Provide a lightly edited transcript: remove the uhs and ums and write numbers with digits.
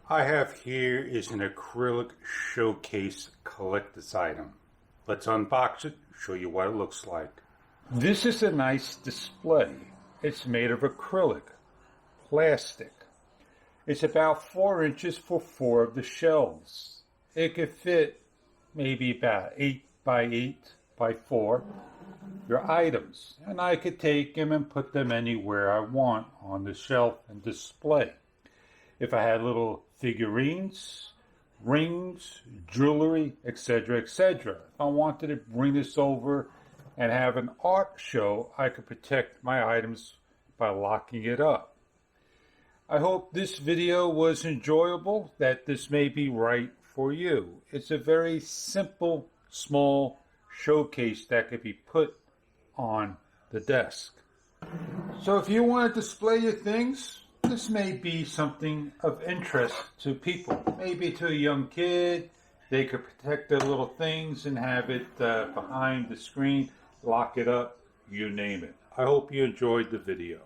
I have here is an acrylic showcase collector's item. Let's unbox it, show you what it looks like. This is a nice display. It's made of acrylic, plastic. It's about 4 inches for 4 of the shelves. It could fit maybe about 8 by 8 by 4 your items, and I could take them and put them anywhere I want on the shelf and display. If I had little figurines, rings, jewelry, etc., etc. If I wanted to bring this over and have an art show, I could protect my items by locking it up. I hope this video was enjoyable, that this may be right for you. It's a very simple, small showcase that could be put on the desk. So if you want to display your things, this may be something of interest to people. Maybe to a young kid, they could protect their little things and have it behind the screen, lock it up, you name it. I hope you enjoyed the video.